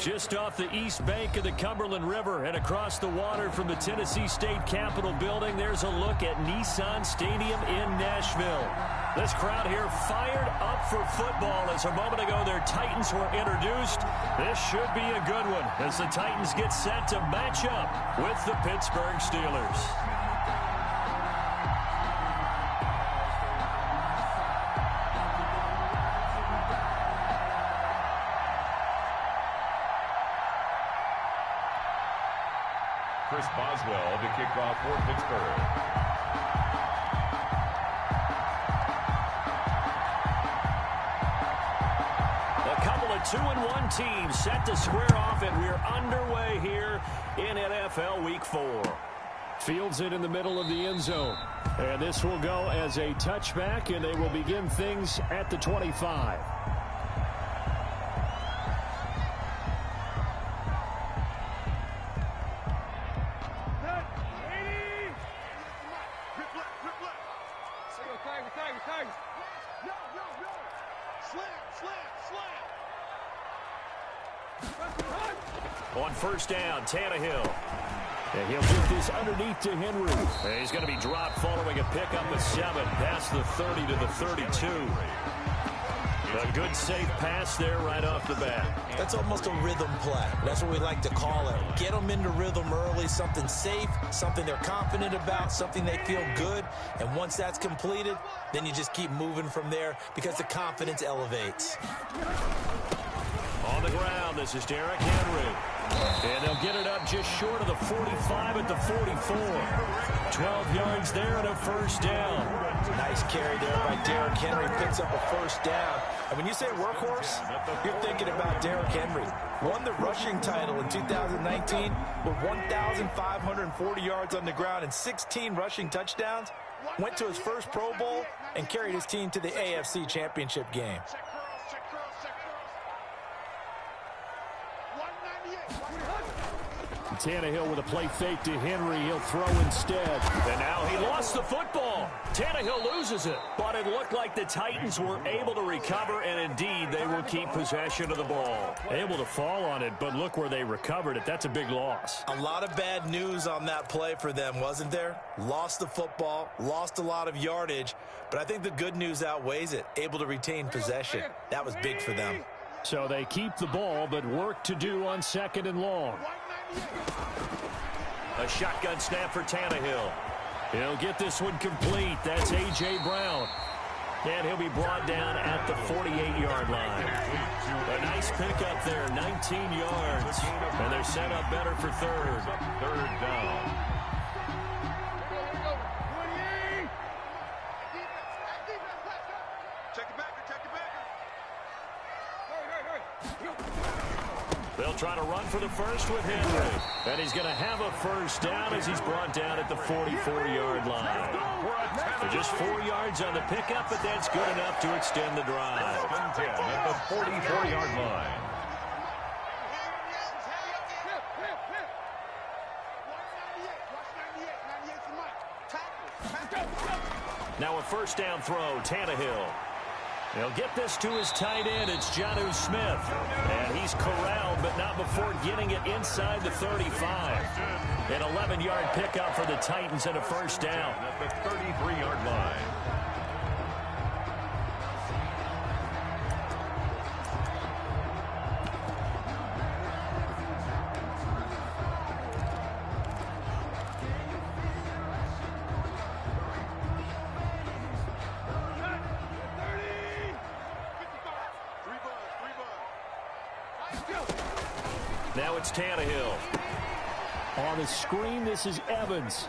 Just off the east bank of the Cumberland River and across the water from the Tennessee State Capitol building, there's a look at Nissan Stadium in Nashville. This crowd here fired up for football as a moment ago their Titans were introduced. This should be a good one as the Titans get set to match up with the Pittsburgh Steelers. Chris Boswell to kick off for Pittsburgh. A couple of 2-1 teams set to square off, and we're underway here in NFL Week 4. Fields it in the middle of the end zone. And this will go as a touchback, and they will begin things at the 25. On first down, Tannehill. And he'll get this underneath to Henry. And he's going to be dropped following a pickup of 7 past the 30 to the 32. A good safe pass there right off the bat. That's almost a rhythm play. That's what we like to call it. Get them into rhythm early, something safe, something they're confident about, something they feel good. And once that's completed, then you just keep moving from there because the confidence elevates. On the ground, this is Derrick Henry. And they'll get it up just short of the 45 at the 44. 12 yards there and a first down. Nice carry there by Derrick Henry. Picks up a first down. And when you say workhorse, you're thinking about Derrick Henry. Won the rushing title in 2019 with 1,540 yards on the ground and 16 rushing touchdowns. Went to his first Pro Bowl and carried his team to the AFC Championship game. Tannehill with a play fake to Henry. He'll throw instead. And now he lost the football. Tannehill loses it. But it looked like the Titans were able to recover, and indeed they will keep possession of the ball. Able to fall on it, but look where they recovered it. That's a big loss. A lot of bad news on that play for them, wasn't there? Lost the football, lost a lot of yardage, but I think the good news outweighs it. Able to retain possession. That was big for them. So they keep the ball, but work to do on 2nd and long. A shotgun snap for Tannehill. He'll get this one complete. That's A.J. Brown. And he'll be brought down at the 48-yard line. A nice pickup there, 19 yards. And they're set up better for third. Third down. They'll try to run for the first with Henry. And he's going to have a first down as he's brought down at the 44-yard line. So just 4 yards on the pickup, but that's good enough to extend the drive. 10 at the 44-yard line. Now a first down throw, Tannehill. He'll get this to his tight end. It's Jonnu Smith. And he's corralled, but not before getting it inside the 35. An 11-yard pickup for the Titans and a first down. At the 33-yard line. Now it's Tannehill. On the screen, this is Evans.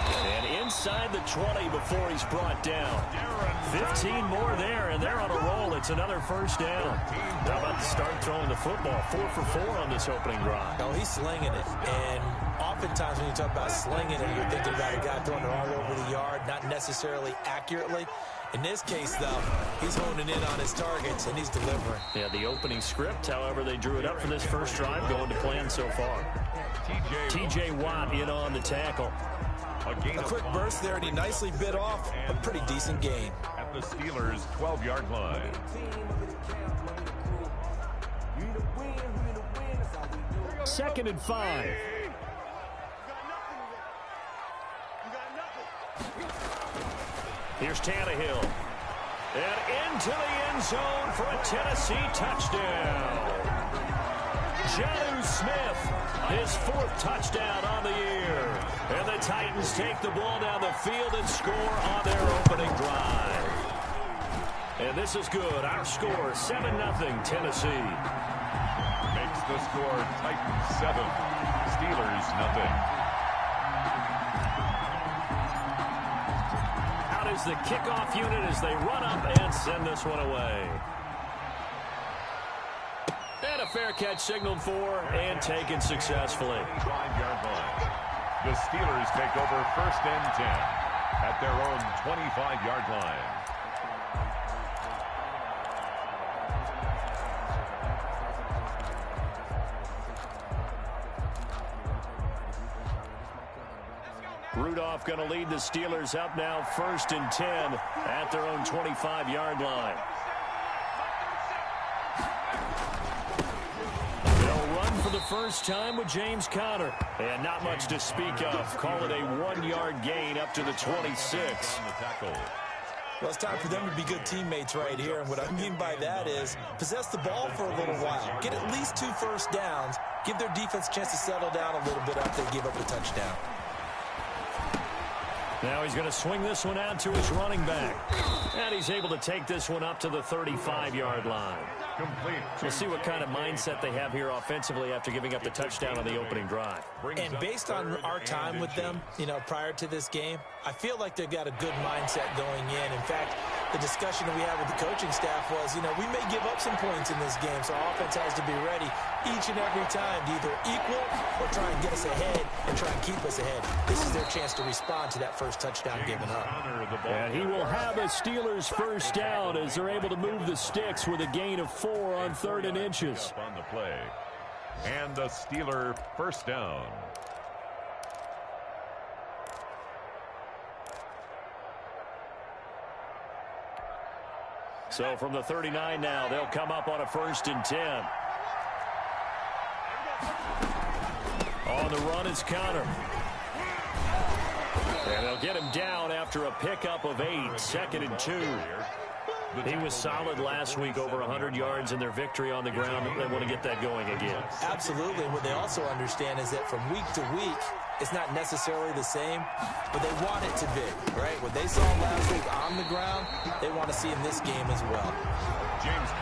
And inside the 20 before he's brought down. 15 more there, and they're on a roll. It's another first down. How about to start throwing the football? 4 for 4 on this opening drive. No, he's slinging it. And oftentimes when you talk about slinging it, you're thinking about a guy throwing it all over the yard, not necessarily accurately. In this case, though, he's honing in on his targets, and he's delivering. Yeah, the opening script, however, they drew it up for this first drive, going to plan so far. T.J. Watt in on the tackle. A quick burst there, and he nicely bit off a pretty decent gain. At the Steelers' 12-yard line. 2nd and 5. Here's Tannehill. And into the end zone for a Tennessee touchdown. Jonnu Smith, his 4th touchdown on the year. And the Titans take the ball down the field and score on their opening drive. And this is good. Our score, 7-0 Tennessee. Makes the score Titans 7, Steelers 0. Out is the kickoff unit as they run up and send this one away. And a fair catch signaled for and taken successfully. 5-yard line. The Steelers take over 1st and 10 at their own 25-yard line. Rudolph going to lead the Steelers up now 1st and 10 at their own 25-yard line. They'll run for the first time with James Conner. And not much to speak of. Call it a 1-yard gain up to the 26. Well, it's time for them to be good teammates right here. And what I mean by that is possess the ball for a little while. Get at least 2 first downs. Give their defense a chance to settle down a little bit after they give up the touchdown. Now he's going to swing this one out to his running back. And he's able to take this one up to the 35-yard line. Complete. We'll see what kind of mindset they have here offensively after giving up the touchdown on the opening drive. And based on our time with them, prior to this game, I feel like they've got a good mindset going in. In fact, the discussion that we had with the coaching staff was, we may give up some points in this game, so our offense has to be ready each and every time to either equal or try and get us ahead and try and keep us ahead. This is their chance to respond to that first touchdown given up. And he will have a Steelers first down as they're able to move the sticks with a gain of 4 on 3rd and inches. On the play. And the Steeler first down. So from the 39 now, they'll come up on a 1st and 10. On the run is Conner. And they'll get him down after a pickup of 8, 2nd and 2. He was solid last week, over 100 yards in their victory on the ground. They want to get that going again. Absolutely. What they also understand is that from week to week, it's not necessarily the same, but they want it to be, right? What they saw last week on the ground, they want to see in this game as well.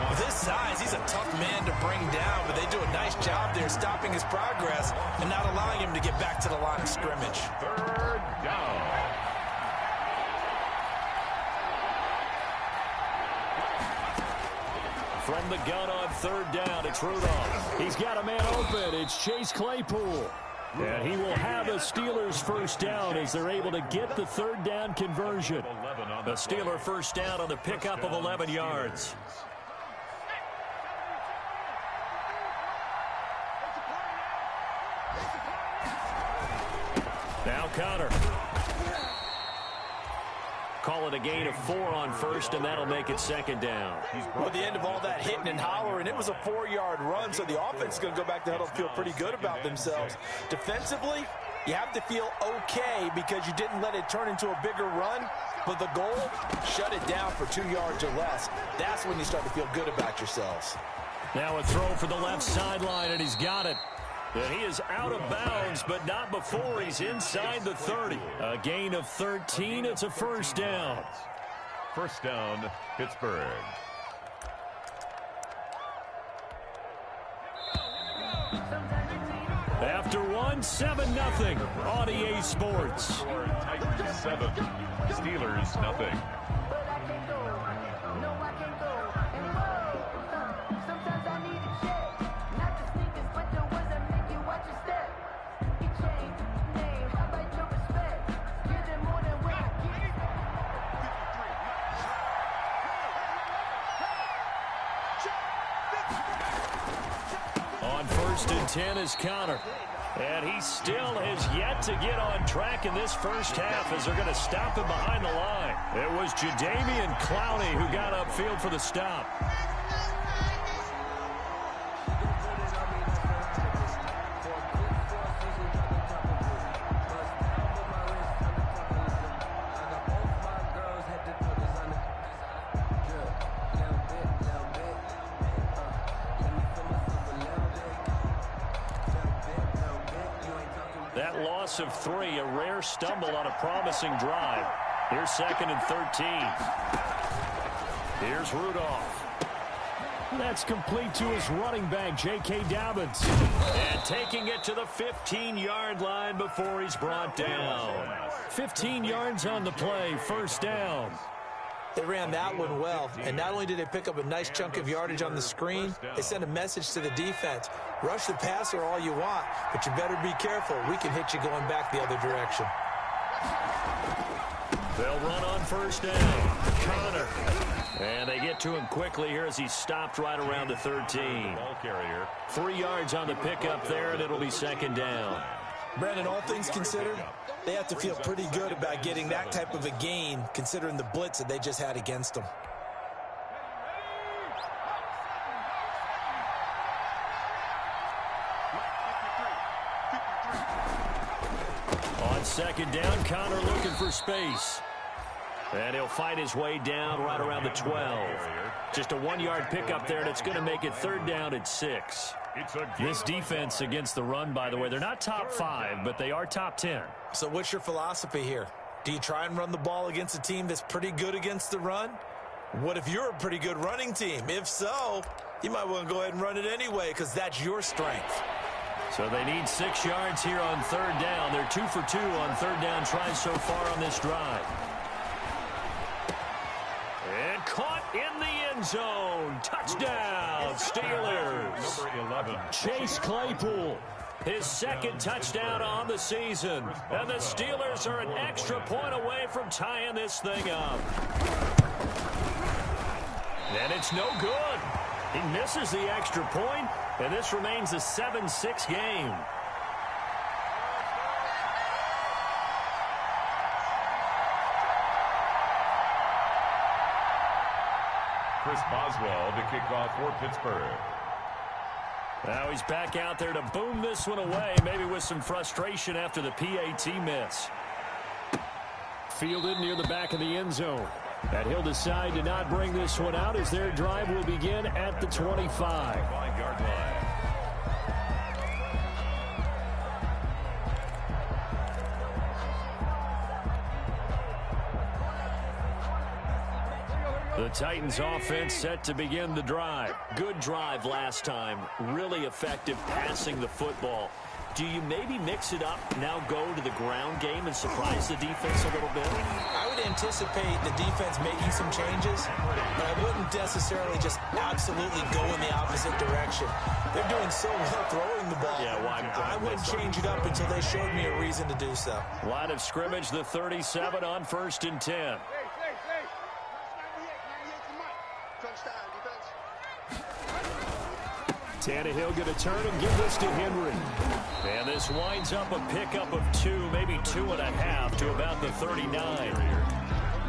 With his size, he's a tough man to bring down, but they do a nice job there stopping his progress and not allowing him to get back to the line of scrimmage. 3rd down. From the gun on 3rd down, it's Rudolph. He's got a man open. It's Chase Claypool. And he will have a Steelers first down as they're able to get the 3rd down conversion. A Steeler first down on the pickup of 11 yards. Now Conner. Call it a gain of 4 on 1st, and that'll make it 2nd down. Well, at the end of all that hitting and hollering, it was a 4-yard run, so the offense is going to go back to huddle and feel pretty good about themselves. Defensively, you have to feel okay because you didn't let it turn into a bigger run, but the goal, shut it down for 2 yards or less. That's when you start to feel good about yourselves. Now a throw for the left sideline, and he's got it. And he is out of bounds, but not before he's inside the 30. A gain of 13. It's a first down. First down, Pittsburgh. After one, 7-0 on EA Sports. Titans 7, Steelers nothing. On 1st and 10 is Conner. And he still has yet to get on track in this first half as they're going to stop him behind the line. It was Jadeveon Clowney who got upfield for the stop. that loss of 3, a rare stumble on a promising drive. Here's 2nd and 13. Here's Rudolph. That's complete to his running back, J.K. Dobbins. And taking it to the 15-yard line before he's brought down. 15 yards on the play, first down. They ran that one well, and not only did they pick up a nice chunk of yardage on the screen, they sent a message to the defense. Rush the passer all you want, but you better be careful. We can hit you going back the other direction. They'll run on first down. Connor. And they get to him quickly here as he's stopped right around the 13. 3 yards on the pickup there, and it'll be 2nd down. Brandon, all things considered, they have to feel pretty good about getting that type of a gain, considering the blitz that they just had against them. On 2nd down, Connor looking for space. And he'll fight his way down right around the 12. Just a 1-yard pickup there, and it's going to make it 3rd down at 6. This defense against the run, by the way, they're not top 5, but they are top 10. So what's your philosophy here? Do you try and run the ball against a team that's pretty good against the run? What if you're a pretty good running team? If so, you might want to go ahead and run it anyway because that's your strength. So they need 6 yards here on 3rd down. They're 2 for 2 on 3rd down tries so far on this drive. And caught in the end zone. Touchdown, Steelers. Number 11. Chase Claypool, his 2nd touchdown on the season. And the Steelers are an extra point away from tying this thing up. And it's no good. He misses the extra point, and this remains a 7-6 game. Chris Boswell to kick off for Pittsburgh. Now he's back out there to boom this one away, maybe with some frustration after the PAT miss. Fielded near the back of the end zone. And he'll decide to not bring this one out as their drive will begin at the 25. 5-yard line. The Titans offense set to begin the drive. Good drive last time. Really effective passing the football. Do you maybe mix it up, now go to the ground game and surprise the defense a little bit? I would anticipate the defense making some changes, but I wouldn't necessarily just absolutely go in the opposite direction. They're doing so well throwing the ball. Yeah, well, I wouldn't change it up until they showed me a reason to do so. Line of scrimmage, the 37 on 1st and 10. Tannehill going to turn and give this to Henry. And this winds up a pickup of 2, maybe 2.5 to about the 39.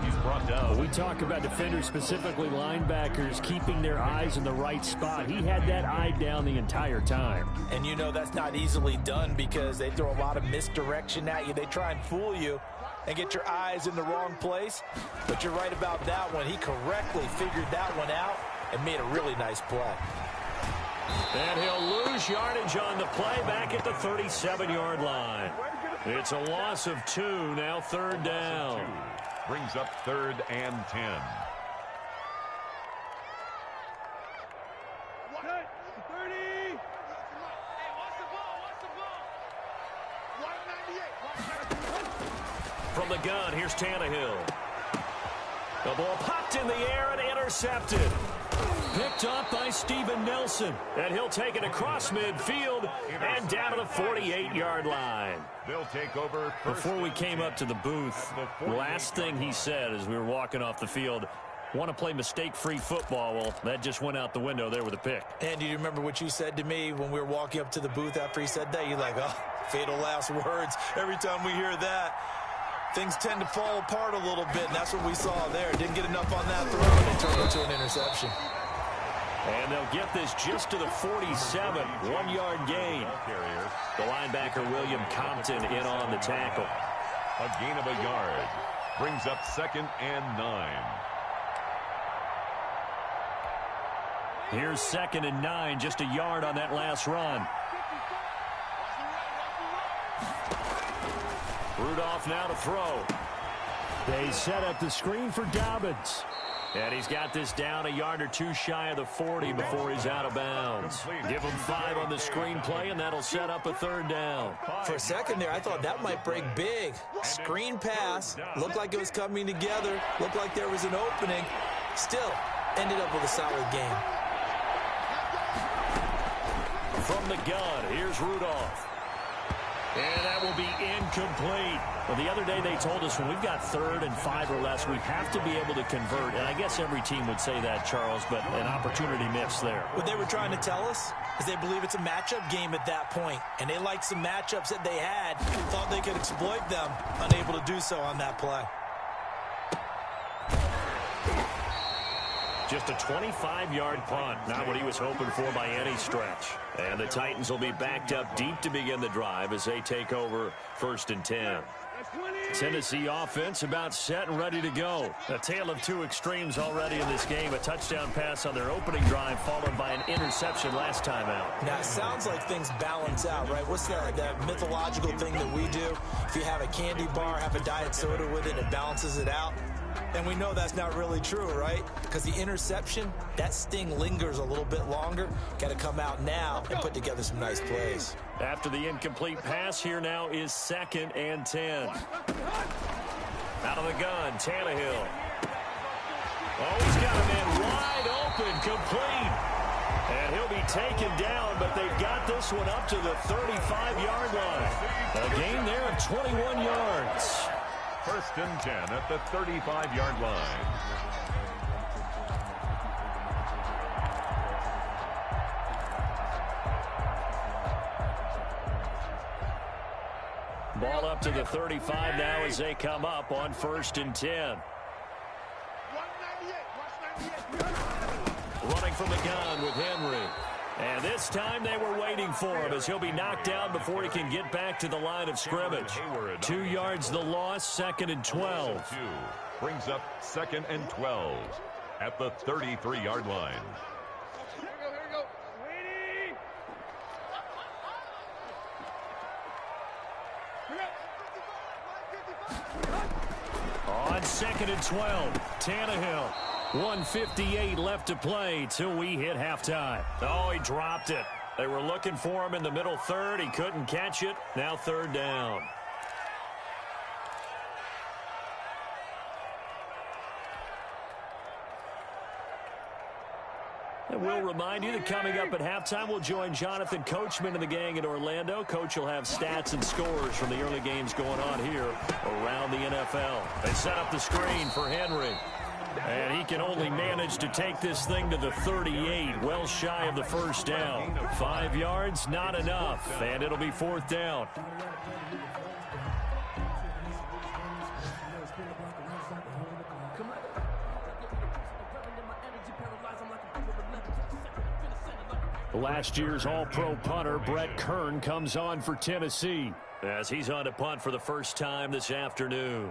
He's brought down. We talk about defenders, specifically linebackers, keeping their eyes in the right spot. He had that eye down the entire time. And you know that's not easily done because they throw a lot of misdirection at you. They try and fool you and get your eyes in the wrong place. But you're right about that one. He correctly figured that one out and made a really nice play. And he'll lose yardage on the play back at the 37-yard line. It's a loss of 2, now 3rd down. Brings up 3rd and 10. From the gun, here's Tannehill. The ball popped in the air and intercepted. Picked up by Steven Nelson. And he'll take it across midfield and down to the 48-yard line. They'll take over. Before we came up to the booth, last thing he said as we were walking off the field, want to play mistake-free football. Well, that just went out the window there with a pick. And do you remember what you said to me when we were walking up to the booth after he said that? You're like, oh, fatal last words. Every time we hear that, things tend to fall apart a little bit, and that's what we saw there. Didn't get enough on that throw, and it turned into an interception. And they'll get this just to the 47, 1-yard gain. The linebacker, William Compton, in on the tackle. A gain of a yard. Brings up 2nd and 9. Here's 2nd and 9, just a yard on that last run. Rudolph now to throw. They set up the screen for Dobbins. And he's got this down a yard or two shy of the 40 before he's out of bounds. Give him 5 on the screenplay, and that'll set up a 3rd down. For a second there, I thought that might break big. Screen pass. Looked like it was coming together. Looked like there was an opening. Still, ended up with a solid game. From the gun, here's Rudolph. And that will be incomplete. Well, the other day they told us when we've got 3rd and 5 or less, we have to be able to convert. And I guess every team would say that, Charles, but an opportunity missed there. What they were trying to tell us is they believe it's a matchup game at that point. And they liked some matchups that they had, thought they could exploit them, unable to do so on that play. Just a 25-yard punt. Not what he was hoping for by any stretch. And the Titans will be backed up deep to begin the drive as they take over 1st and 10. Tennessee offense about set and ready to go. A tale of 2 extremes already in this game. A touchdown pass on their opening drive followed by an interception last time out. Now, it sounds like things balance out, right? What's that mythological thing that we do? If you have a candy bar, have a diet soda with it, it balances it out. And we know that's not really true, right? Because the interception, that sting lingers a little bit longer. Got to come out now and put together some nice plays. After the incomplete pass, here now is 2nd and 10. Out of the gun, Tannehill. Oh, he's got a man wide open, complete. And he'll be taken down, but they've got this one up to the 35-yard line. A gain there of 21 yards. 1st and 10 at the 35-yard line. Ball up to the 35 now as they come up on 1st and 10. Running from the gun with Henry. And this time they were waiting for him as he'll be knocked down before he can get back to the line of scrimmage. 2 yards the loss, 2nd and 12. Brings up 2nd and 12 at the 33-yard line. On 2nd and 12, Tannehill. 1:58 left to play till we hit halftime. Oh, he dropped it. They were looking for him in the middle 3rd. He couldn't catch it. Now 3rd down. And we'll remind you that coming up at halftime, we'll join Jonathan Coachman and the gang in Orlando. Coach will have stats and scores from the early games going on here around the NFL. They set up the screen for Henry. And he can only manage to take this thing to the 38, well shy of the 1st down. 5 yards, not enough, and it'll be 4th down. Last year's All-Pro punter Brett Kern comes on for Tennessee as he's on to punt for the first time this afternoon.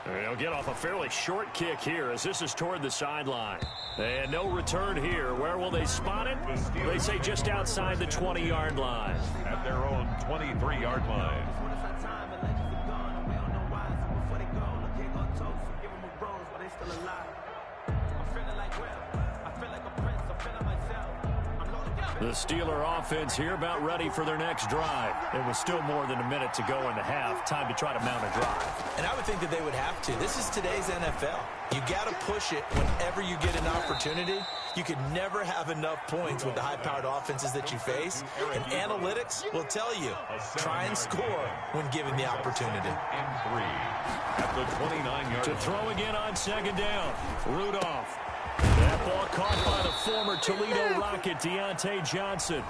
They'll get off a fairly short kick here as this is toward the sideline. And no return here. Where will they spot it? They say just outside the 20-yard line. At their own 23-yard line. The Steeler offense here about ready for their next drive. It was still more than a minute to go in the half. Time to try to mount a drive. And I would think that they would have to. This is today's NFL. You got to push it whenever you get an opportunity. You could never have enough points with the high-powered offenses that you face. And analytics will tell you, try and score when given the opportunity. And 3 at the 29-yard To throw again on 2nd down. Rudolph. That ball caught by the former Toledo Rocket, Deontay Johnson.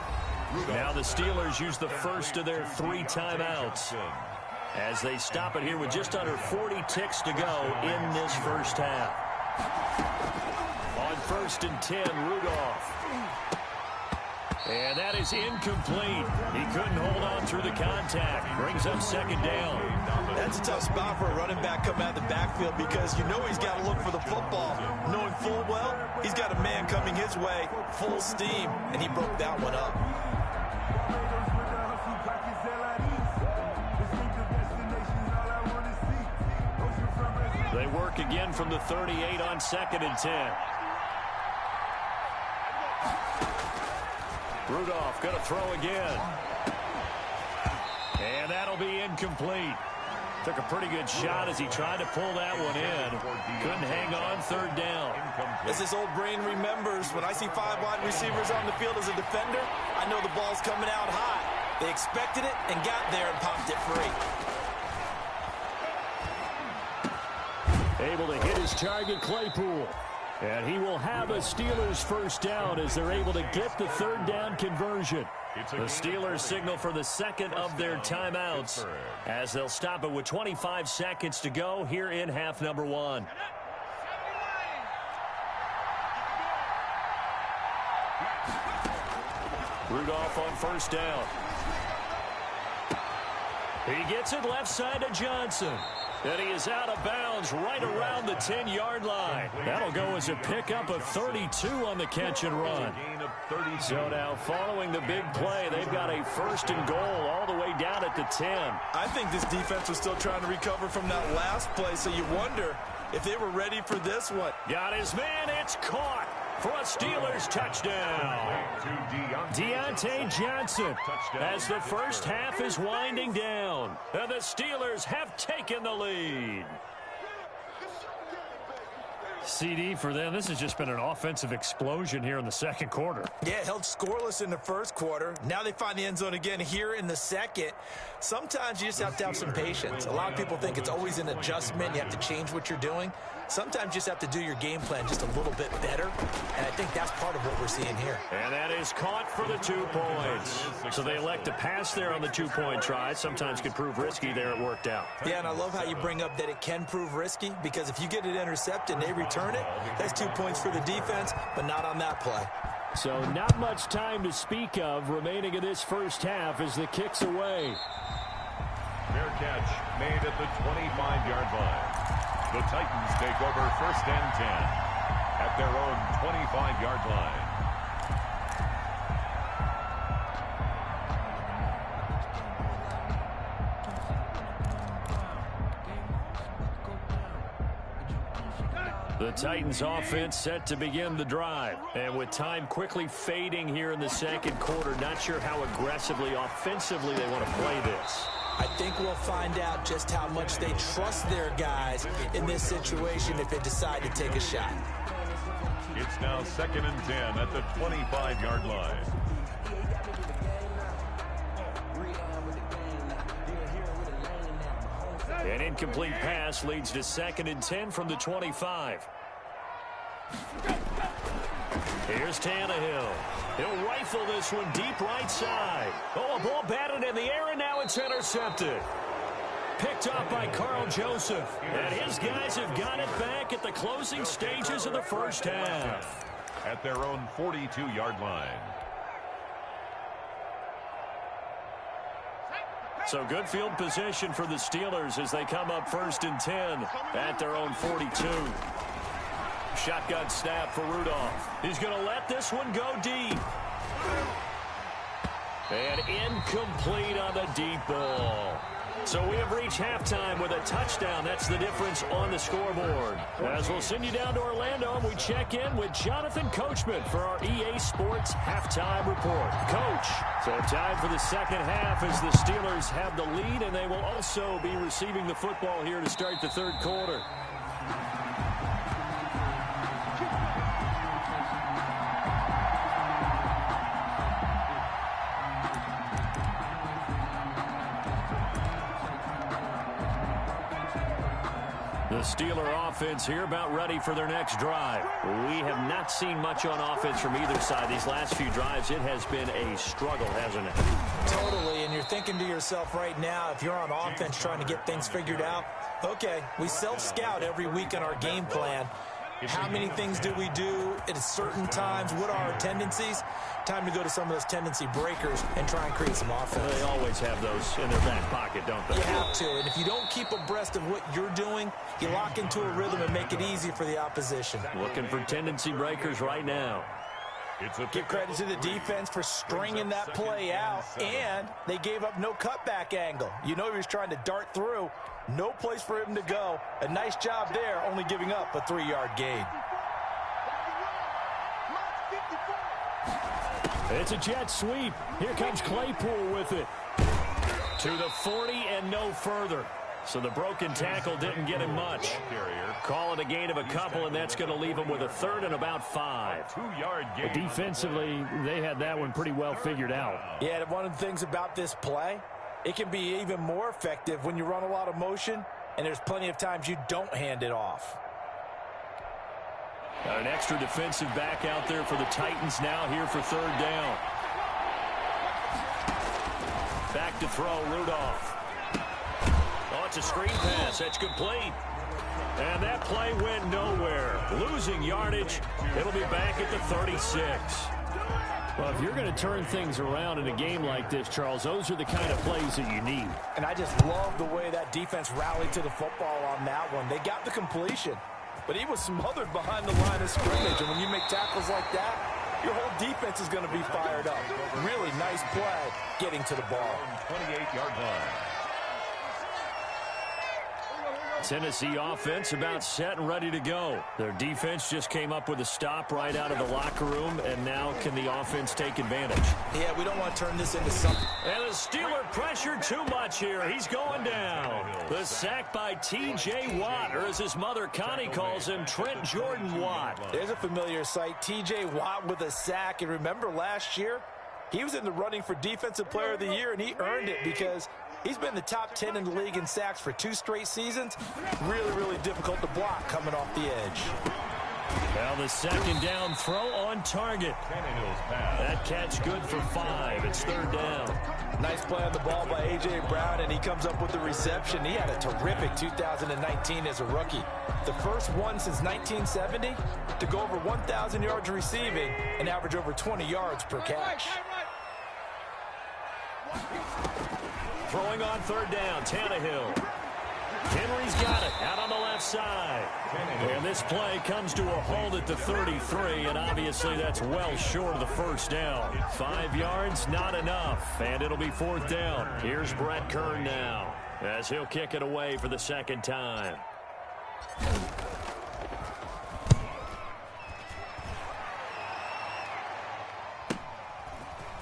Now the Steelers use the first of their 3 timeouts as they stop it here with just under 40 ticks to go in this first half. On 1st and 10, Rudolph. And that is incomplete. He couldn't hold on through the contact. Brings up second down. That's a tough spot for a running back coming out of the backfield because you know he's got to look for the football. Knowing full well, he's got a man coming his way, full steam, and he broke that one up. They work again from the 38 on 2nd and 10. Rudolph going to throw again. And that'll be incomplete. Took a pretty good shot as he tried to pull that one in. Couldn't hang on, 3rd down. As his old brain remembers, when I see 5 wide receivers on the field as a defender, I know the ball's coming out high. They expected it and got there and popped it free. Able to hit his target, Claypool. And he will have a Steelers first down as they're able to get the 3rd down conversion. The Steelers signal for the 2nd of their timeouts as they'll stop it with 25 seconds to go here in half number 1. Rudolph on first down. He gets it left side to Johnson. And he is out of bounds right around the 10-yard line. That'll go as a pickup of 32 on the catch and run. So now following the big play, they've got a 1st and goal all the way down at the 10. I think this defense was still trying to recover from that last play, so you wonder if they were ready for this one. Got his man, it's caught for a Steelers touchdown. Deontay Johnson as the first half is winding down. And the Steelers have taken the lead. CD for them. This has just been an offensive explosion here in the 2nd quarter. Yeah, held scoreless in the 1st quarter. Now they find the end zone again here in the 2nd. Sometimes you just have to have some patience. A lot of people think it's always an adjustment. You have to change what you're doing. Sometimes you just have to do your game plan just a little bit better, and I think that's part of what we're seeing here. And that is caught for the 2 points. So they elect to pass there on the 2-point try. Sometimes could prove risky there. It worked out. Yeah, and I love how you bring up that it can prove risky because if you get it intercepted and they return it, that's 2 points for the defense, but not on that play. So not much time to speak of remaining in this first half as the kick's away. Fair catch made at the 25-yard line. The Titans take over 1st and 10 at their own 25-yard line. The Titans offense set to begin the drive. And with time quickly fading here in the 2nd quarter, not sure how aggressively, offensively they want to play this. I think we'll find out just how much they trust their guys in this situation if they decide to take a shot. It's now 2nd and 10 at the 25-yard line. An incomplete pass leads to 2nd and 10 from the 25. Here's Tannehill. He'll rifle this one deep right side. Oh, a ball batted in the air, and now it's intercepted. Picked up by Carl Joseph. And his guys have got it back at the closing stages of the first half. At their own 42-yard line. So good field position for the Steelers as they come up 1st and 10 at their own 42. Shotgun snap for Rudolph. He's going to let this one go deep. And incomplete on the deep ball. So we have reached halftime with a touchdown. That's the difference on the scoreboard. As we'll send you down to Orlando, and we check in with Jonathan Coachman for our EA Sports Halftime Report. Coach, so time for the 2nd half as the Steelers have the lead, and they will also be receiving the football here to start the 3rd quarter. The Steeler offense here about ready for their next drive. We have not seen much on offense from either side. These last few drives, it has been a struggle, hasn't it? Totally, and you're thinking to yourself right now, if you're on offense trying to get things figured out, okay, we self-scout every week in our game plan. How many things do we do at certain times? What are our tendencies? Time to go to some of those tendency breakers and try and create some offense. They always have those in their back pocket, don't they? You have to, and if you don't keep abreast of what you're doing, you lock into a rhythm and make it easy for the opposition. Looking for tendency breakers right now. Give credit to the defense for stringing that play out, and they gave up no cutback angle. You know he was trying to dart through. No place for him to go. A nice job there, only giving up a 3-yard gain. It's a jet sweep. Here comes Claypool with it. To the 40 and no further. So the broken tackle didn't get him much. Call it a gain of a couple, and that's going to leave him with a 3rd and about 5. 2-yard gain. Defensively, they had that one pretty well figured out. Yeah, one of the things about this play, it can be even more effective when you run a lot of motion, and there's plenty of times you don't hand it off. Got an extra defensive back out there for the Titans now here for 3rd down. Back to throw, Rudolph. Oh, it's a screen pass. That's complete. And that play went nowhere. Losing yardage. It'll be back at the 36. Well, if you're going to turn things around in a game like this, Charles, those are the kind of plays that you need. And I just love the way that defense rallied to the football on that one. They got the completion, but he was smothered behind the line of scrimmage. And when you make tackles like that, your whole defense is going to be fired up. Really nice play getting to the ball. 28-yard line. Tennessee offense about set and ready to go. Their defense just came up with a stop right out of the locker room, and now can the offense take advantage? Yeah, we don't want to turn this into something. And the Steeler pressured too much here. He's going down. The sack by T.J. Watt, or as his mother Connie calls him, Trent Jordan Watt. There's a familiar sight. T.J. Watt with a sack. And remember last year, he was in the running for Defensive Player of the Year, and he earned it because he's been the top 10 in the league in sacks for 2 straight seasons. Really, really difficult to block coming off the edge. Now the 2nd down throw on target. That catch good for 5. It's 3rd down. Nice play on the ball by A.J. Brown, and he comes up with the reception. He had a terrific 2019 as a rookie. The first one since 1970 to go over 1,000 yards receiving and average over 20 yards per catch. Throwing on 3rd down, Tannehill. Henry's got it out on the left side. And this play comes to a halt at the 33, and obviously that's well short of the 1st down. 5 yards, not enough, and it'll be 4th down. Here's Brett Kern now as he'll kick it away for the 2nd time.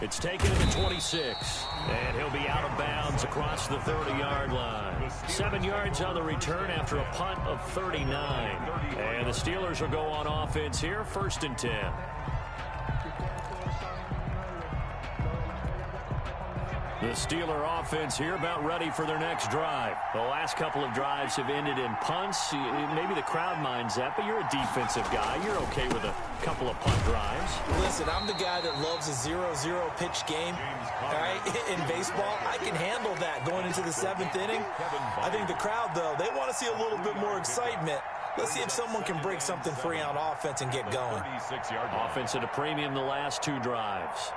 It's taken to the 26, and he'll be out of bounds across the 30-yard line. 7 yards on the return after a punt of 39. And the Steelers will go on offense here, 1st and 10. The Steeler offense here about ready for their next drive. The last couple of drives have ended in punts. Maybe the crowd minds that, but you're a defensive guy. You're okay with a couple of punt drives. Listen, I'm the guy that loves a 0-0 pitch game. All right, in baseball, I can handle that going into the 7th inning. I think the crowd, though, they want to see a little bit more excitement. Let's see if someone can break something free on offense and get going. Offense at a premium the last 2 drives.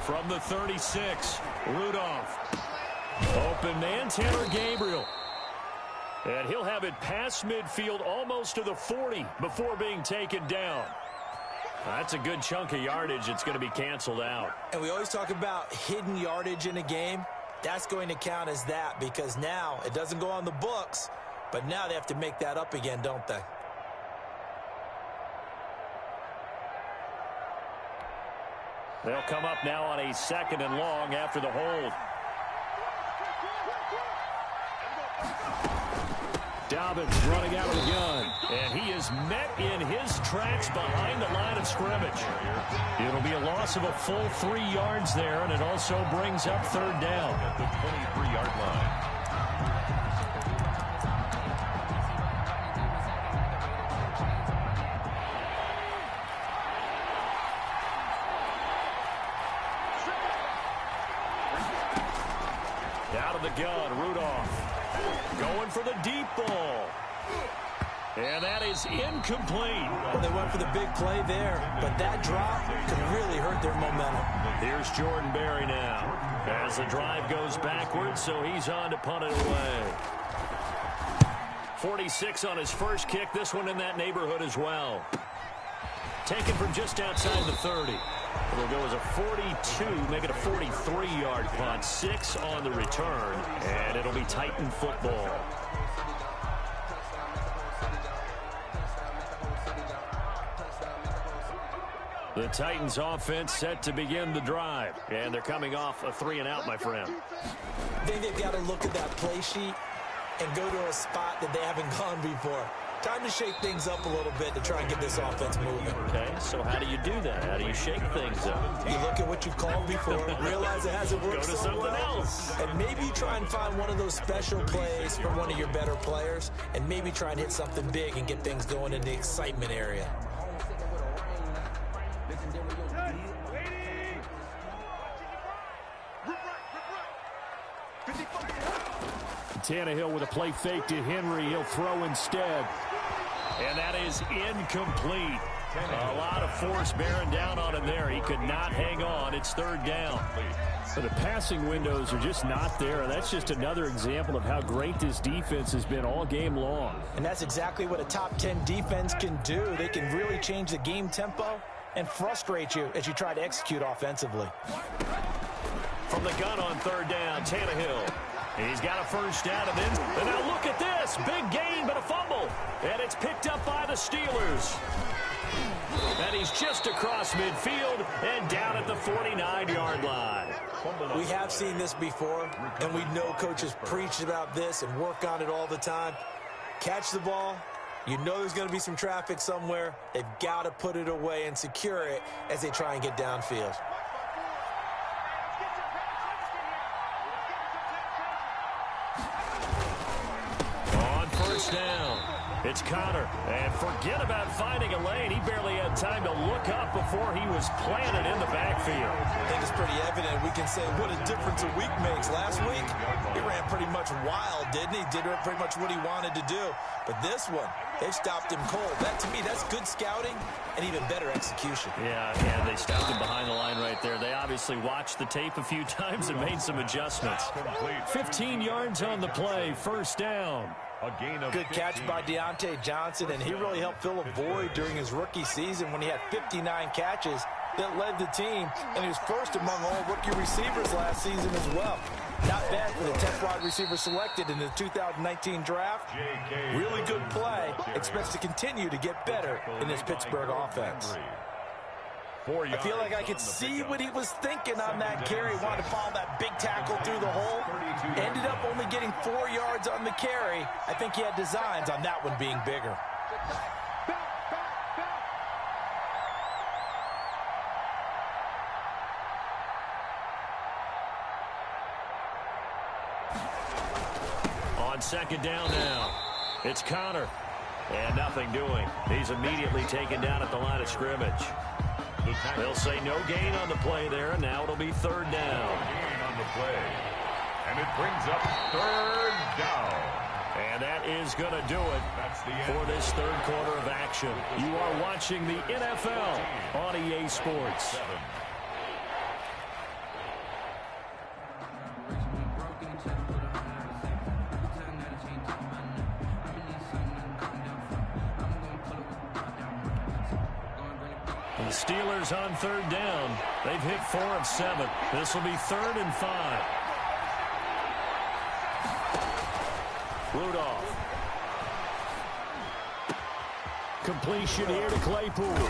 From the 36, Rudolph. Open man, Taylor Gabriel. And he'll have it past midfield almost to the 40 before being taken down. That's a good chunk of yardage. It's going to be canceled out. And we always talk about hidden yardage in a game. That's going to count as that because now it doesn't go on the books, but now they have to make that up again, don't they? They'll come up now on a 2nd and long after the hold. Dobbins running out of the gun. And he is met in his tracks behind the line of scrimmage. It'll be a loss of a full 3 yards there, and it also brings up 3rd down. At the 23-yard line. the gun. Rudolph going for the deep ball. And that is incomplete. Well, they went for the big play there, but that drop could really hurt their momentum. Here's Jordan Berry now. As the drive goes backwards, so he's on to punt it away. 46 on his first kick. This one in that neighborhood as well. Taken from just outside the 30. It'll go as a 42, make it a 43-yard punt. 6 on the return, and it'll be Titan football. The Titans offense set to begin the drive, and they're coming off a 3-and-out, my friend. I think they've got to look at that play sheet and go to a spot that they haven't gone before. Time to shake things up a little bit to try and get this offense moving. Okay, so how do you do that? How do you shake things up? You look at what you've called before, realize it hasn't worked Go to something else. And maybe you try and find one of those special plays from one of your better players, and maybe try and hit something big and get things going in the excitement area. Tannehill with a play fake to Henry. He'll throw instead. And that is incomplete. A lot of force bearing down on him there. He could not hang on. It's 3rd down. So the passing windows are just not there. That's just another example of how great this defense has been all game long. And that's exactly what a top 10 defense can do. They can really change the game tempo and frustrate you as you try to execute offensively. From the gun on 3rd down, Tannehill. He's got a first down, and now look at this. Big gain, but a fumble. And it's picked up by the Steelers. And he's just across midfield and down at the 49-yard line. We have seen this before, and we know coaches preach about this and work on it all the time. Catch the ball. You know there's going to be some traffic somewhere. They've got to put it away and secure it as they try and get downfield. Down. It's Connor, and forget about finding a lane. He barely had time to look up before he was planted in the backfield. I think it's pretty evident. We can say what a difference a week makes. Last week, he ran pretty much wild, didn't he? Did pretty much what he wanted to do. But this one, they've stopped him cold. That, to me, that's good scouting and even better execution. Yeah, and they stopped him behind the line right there. They obviously watched the tape a few times and made some adjustments. 15 yards on the play, 1st down. Good catch by Deontay Johnson, and he really helped fill a void during his rookie season when he had 59 catches that led the team, and he was first among all rookie receivers last season as well. Not bad for the 10th wide receiver selected in the 2019 draft. Really good play. Expects to continue to get better in this Pittsburgh offense. I feel like I could see what he was thinking on that carry. Wanted to follow that big tackle through the hole. Ended up only getting 4 yards on the carry. I think he had designs on that one being bigger. On 2nd down now, it's Connor. And nothing doing. He's immediately taken down at the line of scrimmage. They'll say no gain on the play there, and now it'll be 3rd down. No gain on the play. And it brings up 3rd down. And that is going to do it for this 3rd quarter of action. You are watching the NFL on EA Sports. The Steelers on 3rd down. They've hit 4 of 7. This will be 3rd and 5. Rudolph. Completion here to Claypool.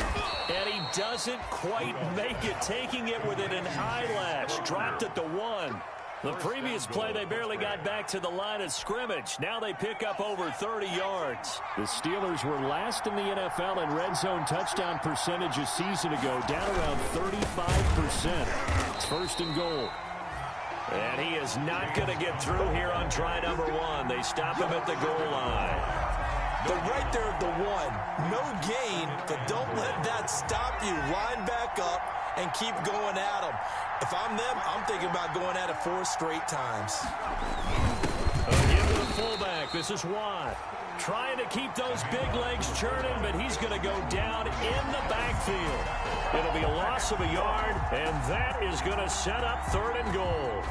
And he doesn't quite make it, taking it with an eyelash. Dropped at the 1. The previous play, they barely got back to the line of scrimmage. Now they pick up over 30 yards. The Steelers were last in the NFL in red zone touchdown percentage a season ago, down around 35%. It's 1st and goal. And he is not going to get through here on try number 1. They stop him at the goal line. They're right there at the 1. No gain, but don't let that stop you. Line back up and keep going at him. If I'm them, I'm thinking about going at it 4 straight times. Give to the fullback. This is Watt. Trying to keep those big legs churning, but he's going to go down in the backfield. It'll be a loss of a yard, and that is going to set up 3rd and goal.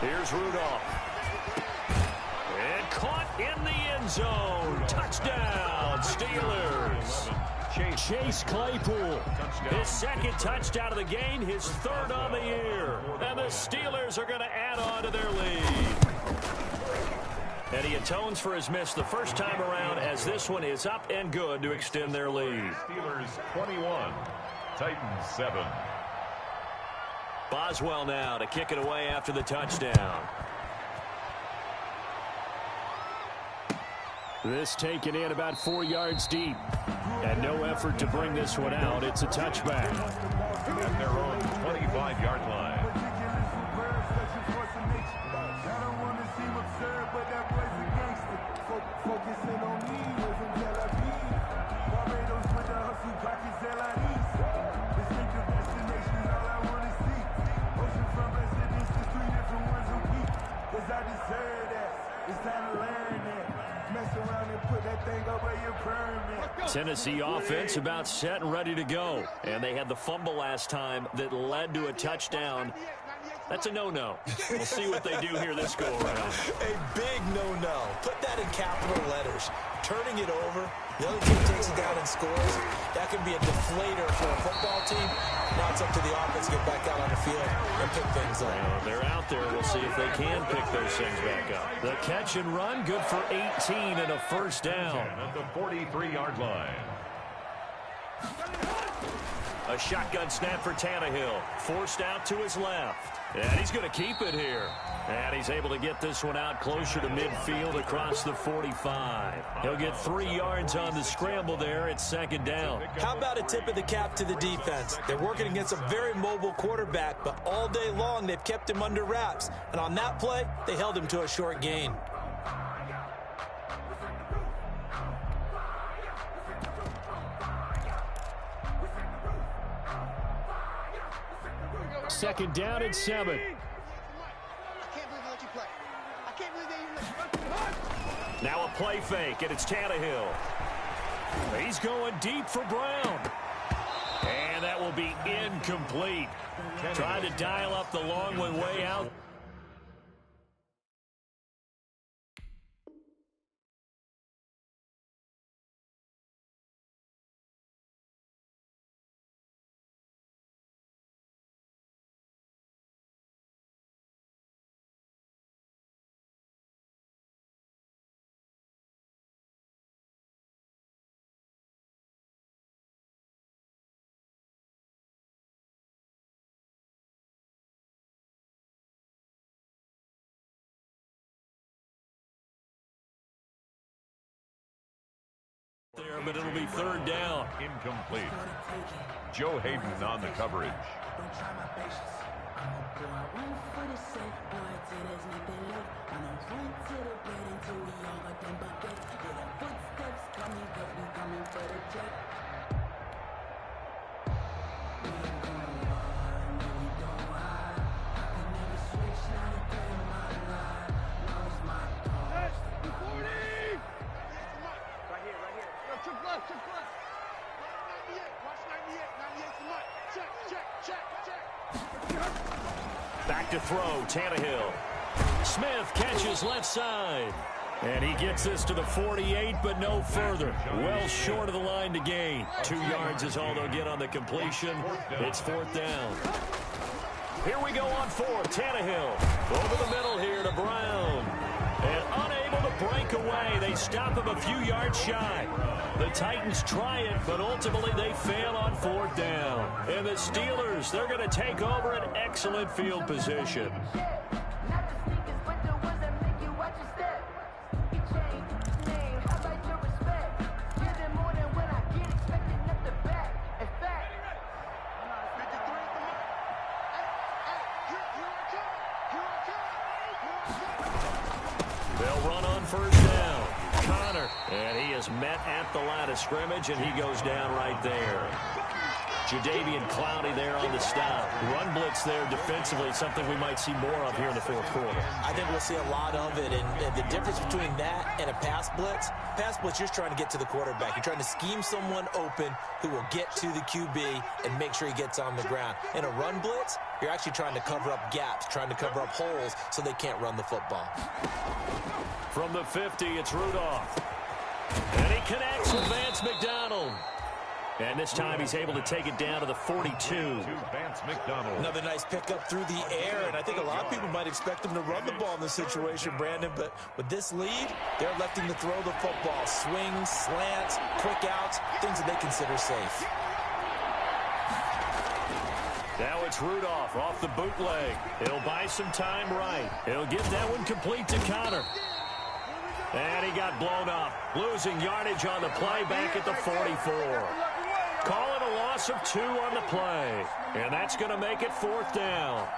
Here's Rudolph. And caught in the end zone. Touchdown, Steelers. Chase Claypool. His 2nd touchdown of the game, his 3rd on the year. And the Steelers are going to add on to their lead. And he atones for his miss the first time around, as this one is up and good to extend their lead. Steelers 21, Titans 7. Boswell now to kick it away after the touchdown. This taken in about 4 yards deep. And no effort to bring this one out. It's a touchback. At their own 25-yard line. Tennessee offense about set and ready to go. And they had the fumble last time that led to a touchdown. That's a no-no. We'll see what they do here this go-around. A big no-no. Put that in capital letters. Turning it over, the other team takes it down and scores. That can be a deflator for a football team. Now it's up to the offense to get back out on the field and pick things up. Well, they're out there. We'll see if they can pick those things back up. The catch and run, good for 18 and a 1st down. At the 43-yard line. A shotgun snap for Tannehill. Forced out to his left. And he's going to keep it here. And he's able to get this one out closer to midfield across the 45. He'll get 3 yards on the scramble there. It's 2nd down. How about a tip of the cap to the defense? They're working against a very mobile quarterback, but all day long they've kept him under wraps. And on that play, they held him to a short gain. Second down and 7. Now a play fake, and it's Tannehill. He's going deep for Brown. And that will be incomplete. Trying to dial up the long one way out. There, but it'll be 3rd down. Incomplete. Joe Hayden on the coverage. Back to throw, Tannehill. Smith catches left side. And he gets this to the 48, but no further. Well short of the line to gain. 2 yards is all they'll get on the completion. It's 4th down. Here we go on 4th. Tannehill over the middle here to Brown. And unable to break away. They stop him a few yards shy. The Titans try it, but ultimately they fail on 4th down. And the Steelers, they're going to take over an excellent field position. They'll run on first down. Connor. And he is met at the line of scrimmage, and he goes down right there. Jadeveon Clowney there on the stop. Run blitz there defensively, something we might see more of here in the fourth quarter. I think we'll see a lot of it, and the difference between that and a pass blitz, you're just trying to get to the quarterback. You're trying to scheme someone open who will get to the QB and make sure he gets on the ground. In a run blitz, you're actually trying to cover up gaps, trying to cover up holes so they can't run the football. From the 50, it's Rudolph. And he connects with Vance McDonald. And this time he's able to take it down to the 42. Another nice pickup through the air, and I think a lot of people might expect him to run the ball in this situation, Brandon, but with this lead, they're electing to throw the football. Swings, slants, quick outs, things that they consider safe. Now it's Rudolph off the bootleg. He'll buy some time right. He'll get that one complete to Connor. And he got blown up, losing yardage on the play back at the 44. Call it a loss of 2 on the play. And that's going to make it 4th down.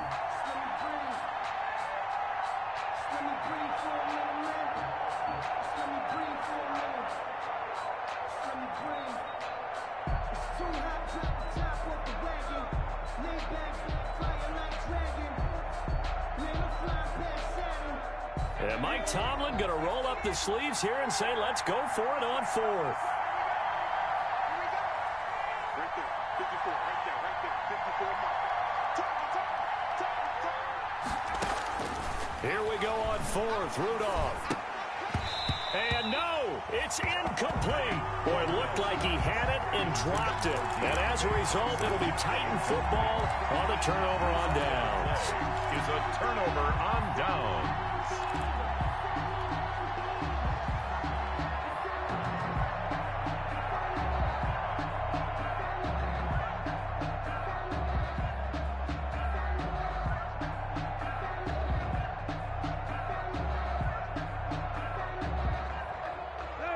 And Mike Tomlin going to roll up the sleeves here and say, let's go for it on 4th. Here we go on 4th, Rudolph. And no, it's incomplete. Boy, it looked like he had it and dropped it. And as a result, it'll be Titan football on the turnover on downs. Is a turnover on downs.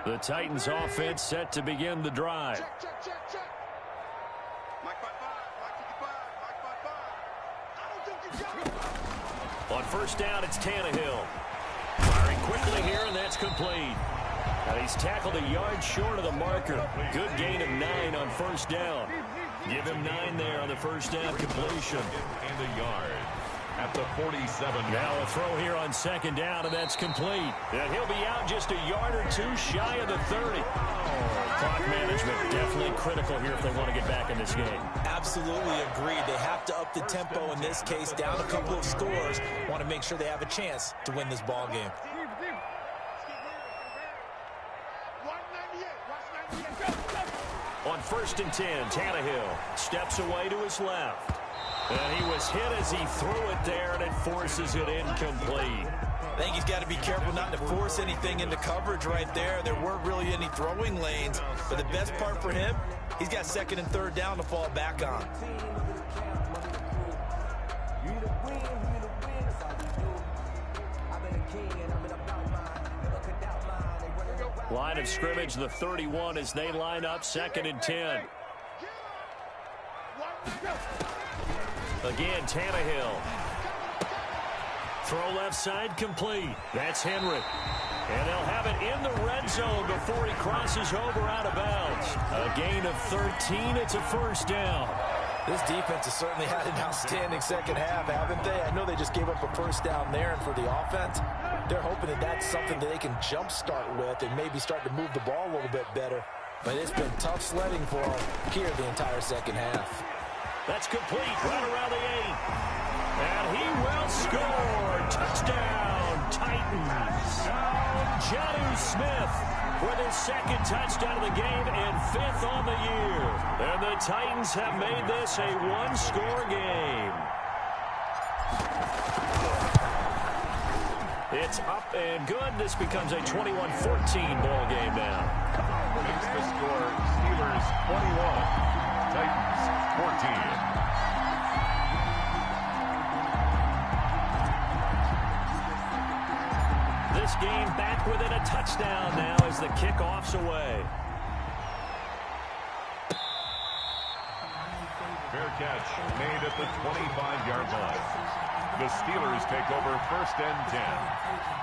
The Titans offense set to begin the drive. On first down, it's Tannehill. Firing quickly here, and that's complete. And he's tackled a yard short of the marker. Good gain of 9 on first down. Give him 9 there on the first down completion. And a yard at the 47. Now a throw here on second down, and that's complete. And he'll be out just a yard or 2 shy of the 30. Clock management definitely critical here if they want to get back in this game. Absolutely agreed. They have to up the tempo in this case, down a couple of scores. Want to make sure they have a chance to win this ball game. On first and 10, Tannehill steps away to his left. And he was hit as he threw it there, and it forces it incomplete. I think he's got to be careful not to force anything into coverage right there. There weren't really any throwing lanes. But the best part for him, he's got second and third down to fall back on. Line of scrimmage, the 31, as they line up second and 10. Again, Tannehill. Throw left side complete. That's Henry. And they'll have it in the red zone before he crosses over out of bounds. A gain of 13. It's a first down. This defense has certainly had an outstanding second half, haven't they? I know they just gave up a first down there, and for the offense, they're hoping that that's something that they can jumpstart with and maybe start to move the ball a little bit better. But it's been tough sledding for them here the entire second half. That's complete, right around the 8. And he will score. Touchdown, Titans. Jonnu Smith with his second touchdown of the game and 5th on the year. And the Titans have made this a one-score game. It's up and good. This becomes a 21-14 ball game now. Makes the score Steelers 21, Titans 14. This game back within a touchdown now as the kickoff's away. Fair catch made at the 25-yard line. The Steelers take over 1st and 10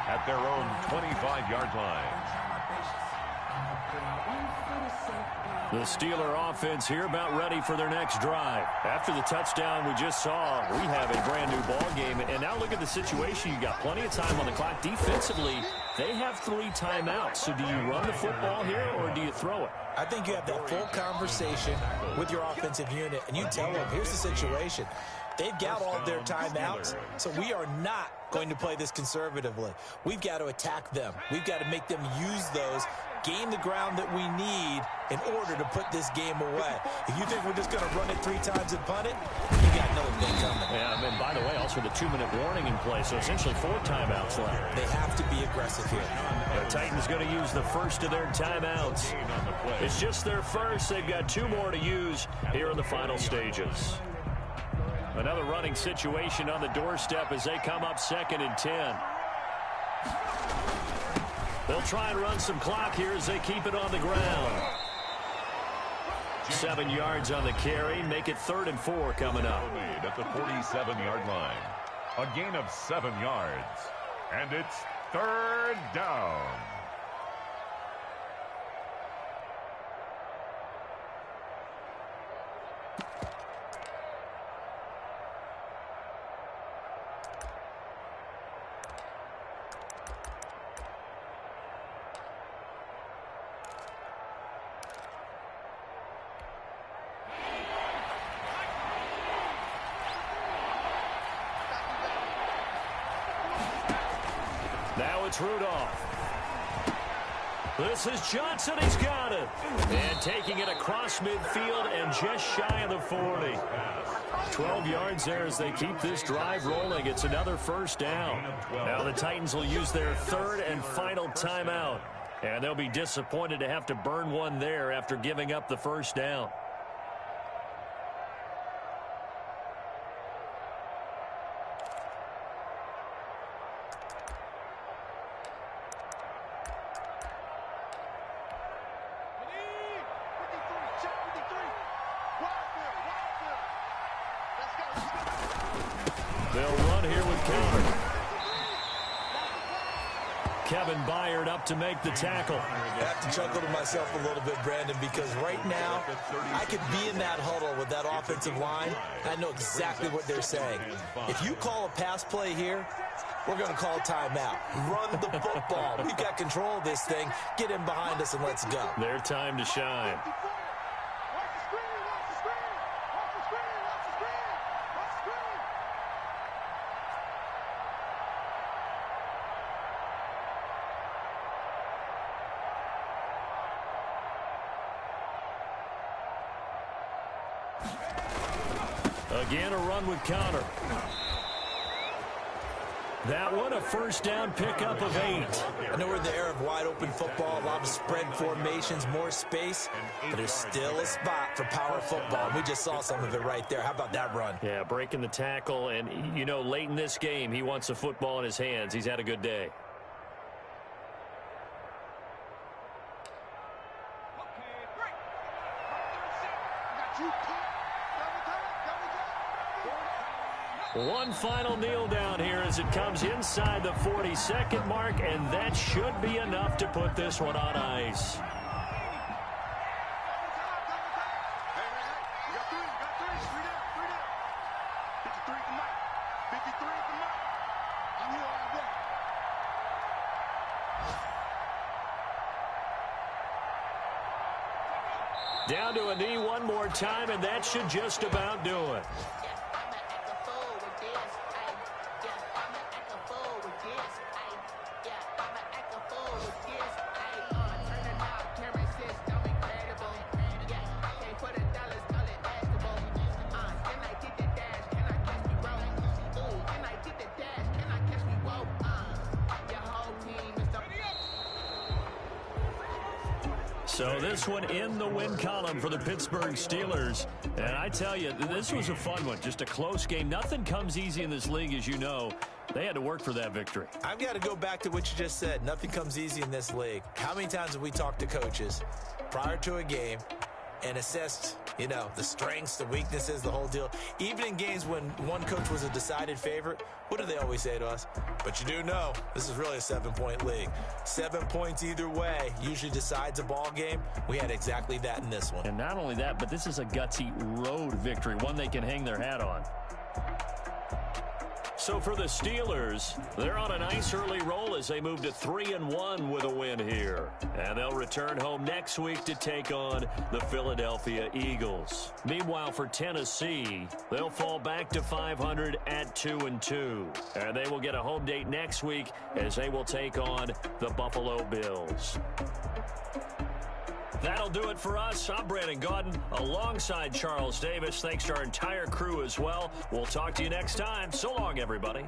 at their own 25-yard line. The Steeler offense here about ready for their next drive. After the touchdown we just saw, we have a brand new ball game. And now look at the situation. You've got plenty of time on the clock. Defensively, they have 3 timeouts. So do you run the football here or do you throw it? I think you have that full conversation with your offensive unit, and you tell them, here's the situation. They've got all of their timeouts, so we are not going to play this conservatively. We've got to attack them. We've got to make them use those, gain the ground that we need in order to put this game away. If you think we're just going to run it 3 times and punt it, you got another thing coming. Yeah, and by the way, also the 2-minute warning in play, so essentially 4 timeouts left. They have to be aggressive here. The Titans going to use the first of their timeouts. It's just their first. They've got 2 more to use here in the final stages. Another running situation on the doorstep as they come up 2nd and 10. They'll try and run some clock here as they keep it on the ground. 7 yards on the carry. Make it 3rd and 4 coming up. At the 47-yard line. A gain of 7 yards. And it's 3rd down. Now it's Rudolph. This is Johnson. He's got it. And taking it across midfield and just shy of the 40. 12 yards there as they keep this drive rolling. It's another 1st down. Now the Titans will use their 3rd and final timeout. And they'll be disappointed to have to burn one there after giving up the 1st down. They'll run here with counter. Kevin Byard up to make the tackle. I have to chuckle to myself a little bit, Brandon, because right now I could be in that huddle with that offensive line. I know exactly what they're saying. If you call a pass play here, we're going to call a timeout. Run the football. We've got control of this thing. Get in behind us and let's go. Their time to shine. Again, a run with counter. That one, a 1st down pickup of 8. I know we're in the era of wide open football, a lot of spread formations, more space, but there's still a spot for power football. We just saw some of it right there. How about that run? Yeah, breaking the tackle, and, you know, late in this game, he wants the football in his hands. He's had a good day. One final kneel down here as it comes inside the 40-second mark, and that should be enough to put this one on ice. Down to a knee one more time, and that should just about do it. So this one in the win column for the Pittsburgh Steelers. And I tell you, this was a fun one. Just a close game. Nothing comes easy in this league, as you know. They had to work for that victory. I've got to go back to what you just said. Nothing comes easy in this league. How many times have we talked to coaches prior to a game, and assessed, you know, the strengths, the weaknesses, the whole deal. Even in games when one coach was a decided favorite, what do they always say to us? But you do know this is really a 7-point league. 7 points either way usually decides a ball game. We had exactly that in this one. And not only that, but this is a gutsy road victory, one they can hang their hat on. So for the Steelers, they're on a nice early roll as they move to 3-1 with a win here. And they'll return home next week to take on the Philadelphia Eagles. Meanwhile, for Tennessee, they'll fall back to 500 at 2-2. And they will get a home date next week as they will take on the Buffalo Bills. That'll do it for us. I'm Brandon Gaudin alongside Charles Davis. Thanks to our entire crew as well. We'll talk to you next time. So long, everybody.